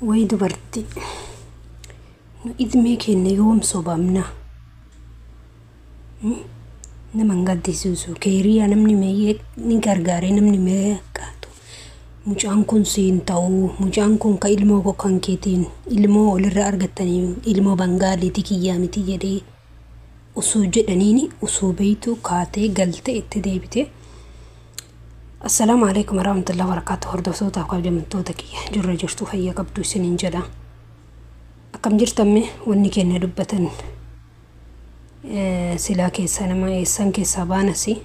ويدو برتي إذ ميكين يوم صبامنا نمان قد سوسو كيريا نمني ميك نكارغاري نمني ميكاتو مجان كون سين تاو مجان كون كا إلمو كو كان كيتين إلمو لرا أرغتاني إلمو بنغالي تيكي يامتي جدي أسو جدنيني أسو بيتو كاتي قلتي اتديبتي. السلام عليكم ورحمة الله وبركاته. هردو صوتا قبل من توتكي جرى جرتو هيا قبدو سنين جدا أكم جرتمي واني كينا دبتن سلا كيسا نما إيسان كيسا بانسي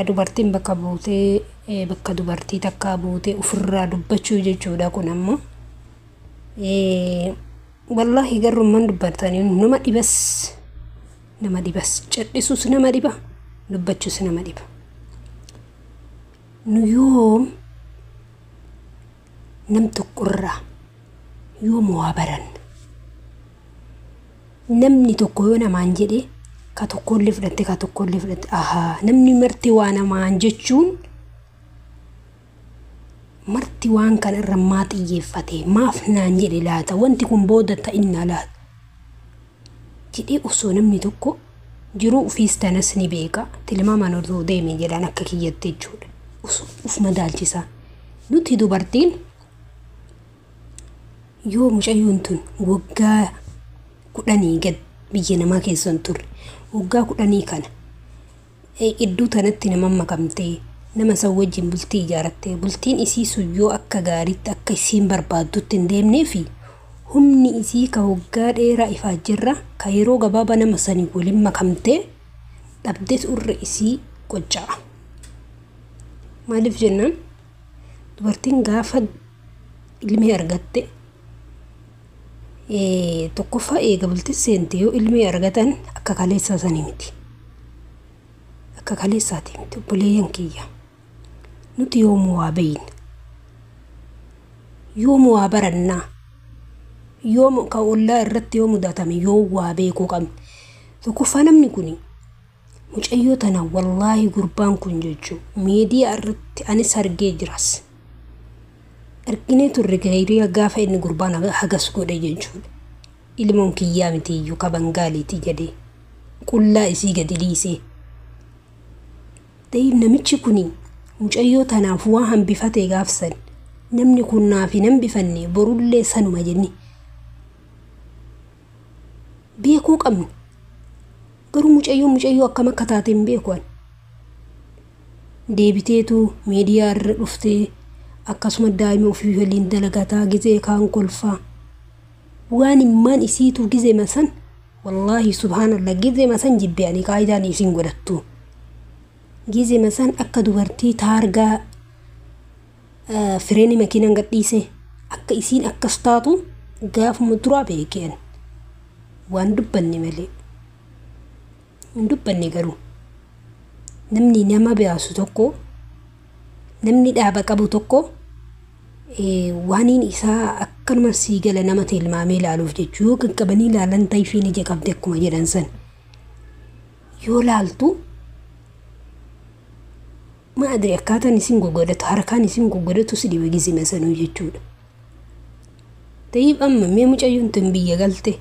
dubartiin bakka buutee bakka dubartii takka buutee ofirraa dubbachuu jechuudha kun ammoo wallahi garummaan dubbatanii nama dhibas cadhisuus nama dhiba dubbachuus nama dhiba. Nu yoom nam tokkorraa yoom waa baran namni tokko yoo namaan jedhe ka tokkollee fudhatte aha namni marti waa namaan jechuun marti waan kan irra maa xiyyeeffate maaf naan jedhe laata wanti kun booda ta'inna laata jedhee osoo namni tokko jiruu ufiis tanas ni beeka tilmaamaan odoo deeme jedhan akka kiyyatte jechuudha uf madaalchisa. Nuti dubartiin yoo mucayyoon tun waggaa 10 gad biyya namaa keessan turre waggaa 10 kana iddoo tanatti nama makamtee nama san wajjin bultii ijaarattee bultiin isii suyyoo akka gaariitti akka isiin barbaaddutti hin deemnee fi humni isii ka waggaa dheeraa ifaa jirra ka yeroo gabaabaa nama sanii waliin makamtee dhabdeet urra isii qoccaa. Maaliif jennaan dubartiin gaafa ilmee argatte tokkoffaa eega bultii seentee yoo ilmee argatan akka kaleessaa sanii miti akka kaleessaati miti obboleeyyan kiyya. Nuti yoomuu waa beeyin yoomuu waa barannaa yoomuu ka ollaa irratti yoo mudatame yoo waa beekuu qabne tokkoffaa namni kuni mucayyoo tana wallaahi gurbaan kun jechuu miidiyaa irratti anis argee jiras arginee turre gaarii gaafa inni gurbaan hagas godhe jechuudha. Ilmoon kiyyaa miti iyyuu ka bangaaliiti jedhee qullaa isii gadi dhiisee ta'ii namichi kuni mucayyoo tanaaf waa hambifatee gaafsan namni kun naafi nan bifanne borullee sanuma jenni beekuu qabne garuu mucayyoo akkam akka taate hin beekuan deebiteetu miidiyaa irra dhuftee akkasuma daa'ima ofii waliin dalagataa gizee kaan kolfaa waan immaan isiitu gizee masan wallaahi subhaanallah gizee masan jibbeanii qaayidaan isiin godhattu gizee masan akka dubartii taargaa fireeni makiinaan gadhiise akka isiin akkas taatu gaafuma duraa beekeen waan dubbanne malee hin dubbanne garuu namni nama biyaasu tokko namni dhaaba qabu tokko waaniin isaa akkanuma siigala nama tilmaamee ilaaluuf jechuu yoo qaqqabanii ilaalan tayfiin ija qabde akkuma jedhan san yoo laaltu ma adri akkaataan isin gogodatu harkaan isin gogodatu si dhiba gizima sanuu jechuudha. Ta'iif amma mee mucayyoon tun biyya galte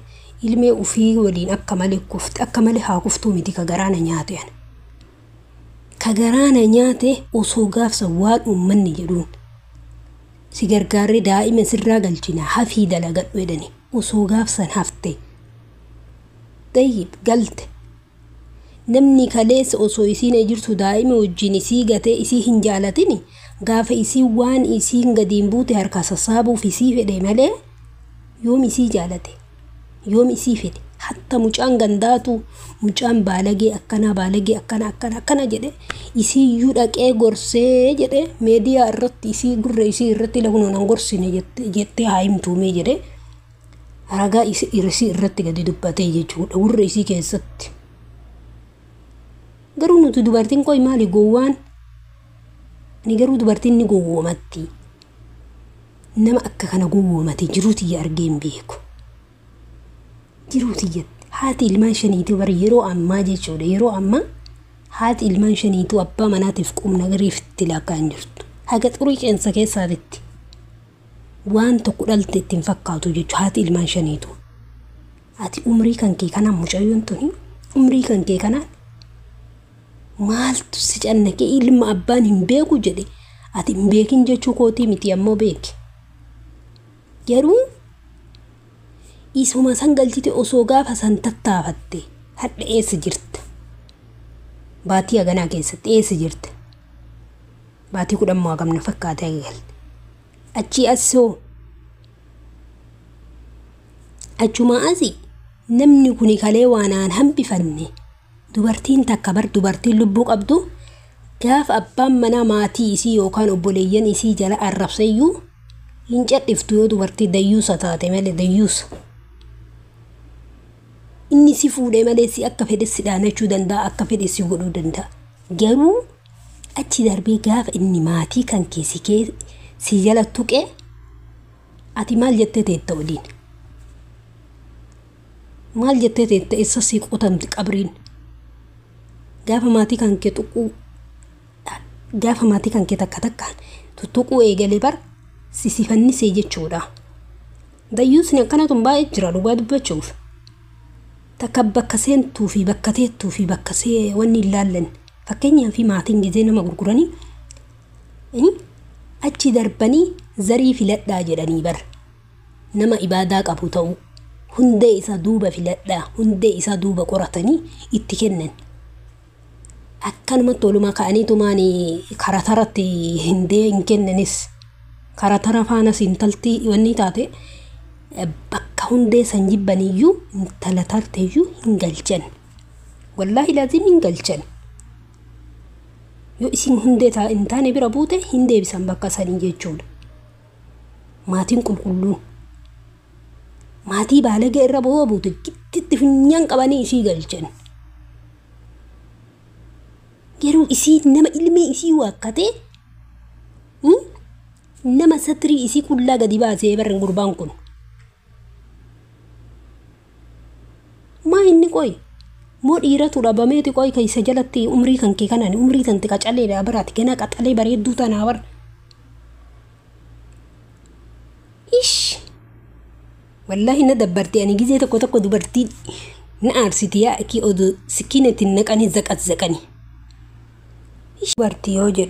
ilmee ufii waliin akka malee kufte akka malee haa kuftuu miti ka garaana nyaate ana ka garaana nyaate osoo gaafsa waan uummanni jedhuun si gargaarri daa'ima sirraa galchina hafii dalagadhu jedhani osoo gaafsan hafte ta'iif galte namni kaleessa osoo isiin jirtu daa'ima wajjin isii gatee isii hin jaalatini gaafa isii waan isiin gadiin buute harkaa sassaabuuf isii fedhe malee yoom isii jaalate yoom isii fedhe hatta mucaan gandaatu mucaan baalagee akkana jedhe isii iyyuu dhaqee gorsee jedhe meediyaa irratti isii gurra isii irratti lagunoon an gorsine jettee haayimtuumee jedhe ragaa isii irratti gadi dubbatee jechuudha gurra isii keessatti. Garuu nuti dubartiin koi maali gowwaan ni garuu dubartiin ni gowwoomatti nama akka kana gowwoomate jiruuti argeen beeku jiruuti haati ilmaan shaniitu bar yeroo ammaa jechuudha yeroo ammaa haati ilmaan shaniitu abbaa manaatiif qumna gariifitti lakkaan jirtu haga xurii qeensa keessaatitti waan tokko dhalteetti hin fakkaatu jechuudha haati ilmaan shaniitu. Ati umrii kan kee kanaan mucayyoon tuni umrii kan kee kanaan maaltu si cannaqee ilma abbaan hin beeku jedhe ati hin beekin jechuu kootii miti ammoo beeki. Garuu isuma san galchite osoo gaafa san tattaafatte hadha eessa jirta? Baatii haganaa keessatti eessa jirta? Baatii 10 moo hagamna fakkaatee galte. Achi asoo achuma asii namni kuni kalee waanaan hambifanne dubartiin takka bar dubartiin lubbuu qabdu gaafa abbaan mana maatii isii yookaan obboleeyyan isii jala arrabsayyuu hin cadhiftu yoo dubartii dayyuusa taate malee dayyuusa. Inni si fuudhee malee si akka fedhe si dhaanachuu danda'a akka fedhe si godhuu danda'a. Garuu achi darbee gaafa inni maatii kan keessi kee si jala tuqe ati maal jettee teetta waliin? Maal jettee teetta isa si qotamti qabriin? Gaafa maatii kan kee tuquu gaafa maatii kan kee takka takkaan tuttuquu eegalee bar sisifannisee jechuudha. Dayyuusni akkana tun baay'ee jira dhugaa dubbachuuf. Takka bakka seentuu fi bakka teettuu fi bakka see wanni ilaallan fakkeenyaa fi maatiin gizee nama gurguranii achi darbanii zarii filadhaa jedhanii bar nama ibaadaa qabu ta'u hundee isa duuba filadhaa hundee isa duuba qoratanii itti kennan. Akkanumatti walumaa ka'aniitumaan karataratti hindee hin kennanis karatara faanas intaltii wanni taate bakka hundee san jibbaniyyuu intala tarteeyyuu hin galchan. Wallaahi laazim hin galchan. Yoo isin hundee hin taane bira buute hin deebisan bakka sanii jechuudha. Maatiin qulqulluun maatii baalagaa irra bo'oo buute gittitti funyaan qabanii isii galchan. Garuu isii nama ilmee isii waakkatee nama satirii isii kullaa gadi baasee barren gurbaan kun. Maa inni qoy moo dhiiratu dhabameeti qoy keessa jalatti umrii kan kee kanaan umrii tante qacaleedha baraati gana qaxalee bareedduu tanaa bar. Ish wallahi na dabbartee ani gizee tokko dubartii na aarsiti yaa ki odu sikinetin naqanii zaqanii. Ish bartii yoo jedhu